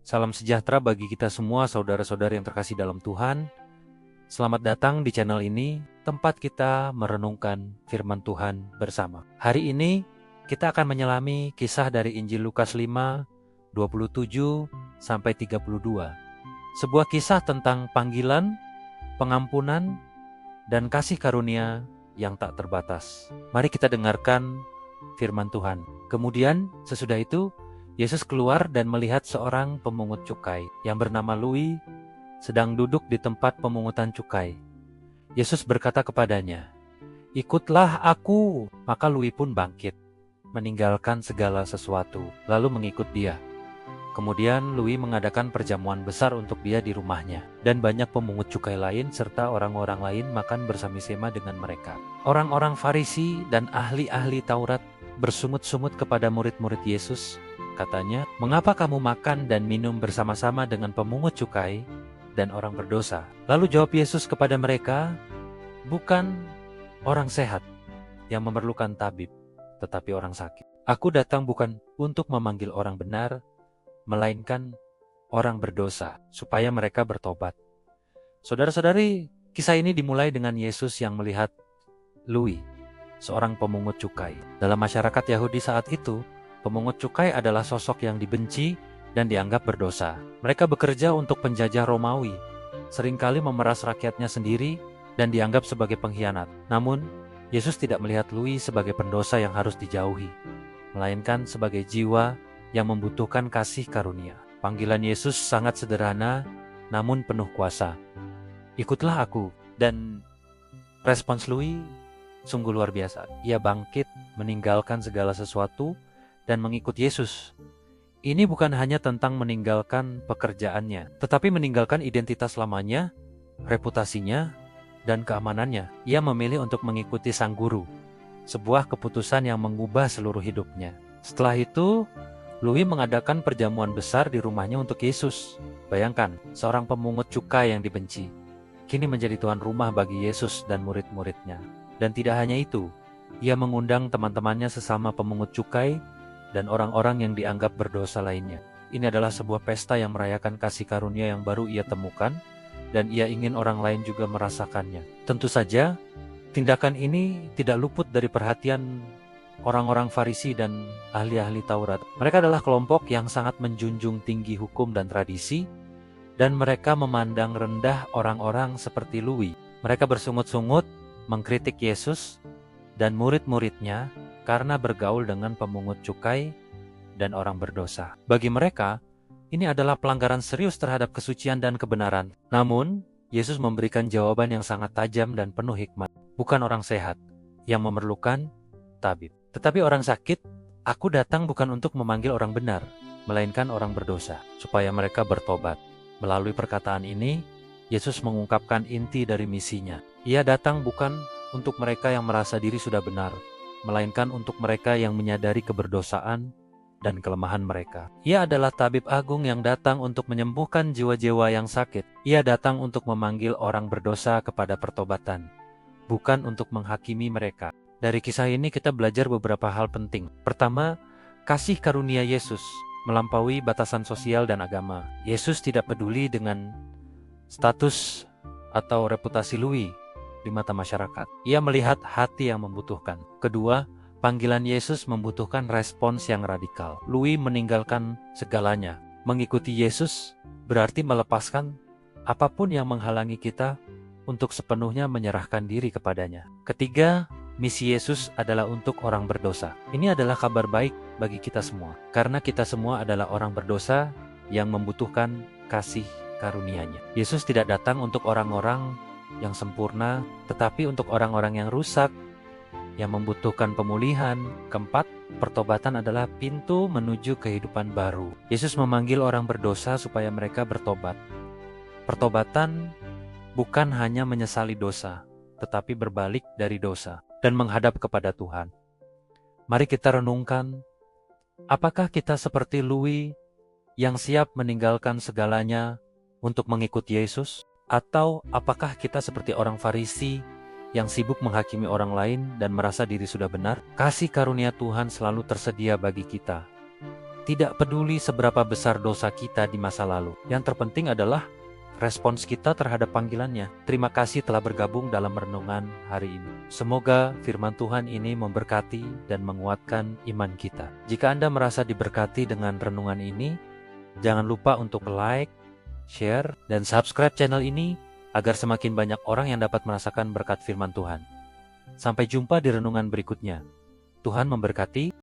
Salam sejahtera bagi kita semua saudara-saudari yang terkasih dalam Tuhan. Selamat datang di channel ini, tempat kita merenungkan firman Tuhan bersama. Hari ini kita akan menyelami kisah dari Injil Lukas 5, 27 sampai 32. Sebuah kisah tentang panggilan, pengampunan, dan kasih karunia yang tak terbatas. Mari kita dengarkan firman Tuhan. Kemudian sesudah itu Yesus keluar dan melihat seorang pemungut cukai yang bernama Louis sedang duduk di tempat pemungutan cukai. Yesus berkata kepadanya, "Ikutlah aku." Maka Louis pun bangkit, meninggalkan segala sesuatu, lalu mengikut dia. Kemudian Louis mengadakan perjamuan besar untuk dia di rumahnya, dan banyak pemungut cukai lain serta orang-orang lain makan bersama-sama dengan mereka. Orang-orang Farisi dan ahli-ahli Taurat bersungut-sungut kepada murid-murid Yesus. Katanya, "Mengapa kamu makan dan minum bersama-sama dengan pemungut cukai dan orang berdosa?" Lalu jawab Yesus kepada mereka, "Bukan orang sehat yang memerlukan tabib, tetapi orang sakit. Aku datang bukan untuk memanggil orang benar, melainkan orang berdosa, supaya mereka bertobat." Saudara-saudari, kisah ini dimulai dengan Yesus yang melihat Louis, seorang pemungut cukai. Dalam masyarakat Yahudi saat itu, pemungut cukai adalah sosok yang dibenci dan dianggap berdosa. Mereka bekerja untuk penjajah Romawi, seringkali memeras rakyatnya sendiri dan dianggap sebagai pengkhianat. Namun, Yesus tidak melihat Louis sebagai pendosa yang harus dijauhi, melainkan sebagai jiwa yang membutuhkan kasih karunia. Panggilan Yesus sangat sederhana, namun penuh kuasa. "Ikutlah aku." Dan respons Louis sungguh luar biasa. Ia bangkit, meninggalkan segala sesuatu, dan mengikut Yesus. Ini bukan hanya tentang meninggalkan pekerjaannya, tetapi meninggalkan identitas lamanya, reputasinya, dan keamanannya. Ia memilih untuk mengikuti sang guru, sebuah keputusan yang mengubah seluruh hidupnya. Setelah itu, Louis mengadakan perjamuan besar di rumahnya untuk Yesus. Bayangkan, seorang pemungut cukai yang dibenci, kini menjadi tuan rumah bagi Yesus dan murid-muridnya. Dan tidak hanya itu, ia mengundang teman-temannya sesama pemungut cukai dan orang-orang yang dianggap berdosa lainnya. Ini adalah sebuah pesta yang merayakan kasih karunia yang baru ia temukan, dan ia ingin orang lain juga merasakannya. Tentu saja, tindakan ini tidak luput dari perhatian orang-orang Farisi dan ahli-ahli Taurat. Mereka adalah kelompok yang sangat menjunjung tinggi hukum dan tradisi, dan mereka memandang rendah orang-orang seperti Louis. Mereka bersungut-sungut, mengkritik Yesus dan murid-muridnya karena bergaul dengan pemungut cukai dan orang berdosa. Bagi mereka, ini adalah pelanggaran serius terhadap kesucian dan kebenaran. Namun, Yesus memberikan jawaban yang sangat tajam dan penuh hikmat. "Bukan orang sehat yang memerlukan tabib, tetapi orang sakit. Aku datang bukan untuk memanggil orang benar, melainkan orang berdosa, supaya mereka bertobat." Melalui perkataan ini, Yesus mengungkapkan inti dari misinya. Ia datang bukan untuk mereka yang merasa diri sudah benar, melainkan untuk mereka yang menyadari keberdosaan dan kelemahan mereka. Ia adalah tabib agung yang datang untuk menyembuhkan jiwa-jiwa yang sakit. Ia datang untuk memanggil orang berdosa kepada pertobatan, bukan untuk menghakimi mereka. Dari kisah ini kita belajar beberapa hal penting. Pertama, kasih karunia Yesus melampaui batasan sosial dan agama. Yesus tidak peduli dengan status atau reputasi Louis di mata masyarakat. Ia melihat hati yang membutuhkan. Kedua, panggilan Yesus membutuhkan respons yang radikal. Louis meninggalkan segalanya. Mengikuti Yesus berarti melepaskan apapun yang menghalangi kita untuk sepenuhnya menyerahkan diri kepadanya. Ketiga, misi Yesus adalah untuk orang berdosa. Ini adalah kabar baik bagi kita semua, karena kita semua adalah orang berdosa yang membutuhkan kasih karunia-Nya. Yesus tidak datang untuk orang-orang yang sempurna, tetapi untuk orang-orang yang rusak, yang membutuhkan pemulihan. Keempat, pertobatan adalah pintu menuju kehidupan baru. Yesus memanggil orang berdosa supaya mereka bertobat. Pertobatan bukan hanya menyesali dosa, tetapi berbalik dari dosa dan menghadap kepada Tuhan. Mari kita renungkan, apakah kita seperti Louis yang siap meninggalkan segalanya untuk mengikuti Yesus? Atau apakah kita seperti orang Farisi yang sibuk menghakimi orang lain dan merasa diri sudah benar? Kasih karunia Tuhan selalu tersedia bagi kita. Tidak peduli seberapa besar dosa kita di masa lalu. Yang terpenting adalah respons kita terhadap panggilannya. Terima kasih telah bergabung dalam renungan hari ini. Semoga firman Tuhan ini memberkati dan menguatkan iman kita. Jika Anda merasa diberkati dengan renungan ini, jangan lupa untuk like, share, dan subscribe channel ini agar semakin banyak orang yang dapat merasakan berkat firman Tuhan. Sampai jumpa di renungan berikutnya. Tuhan memberkati.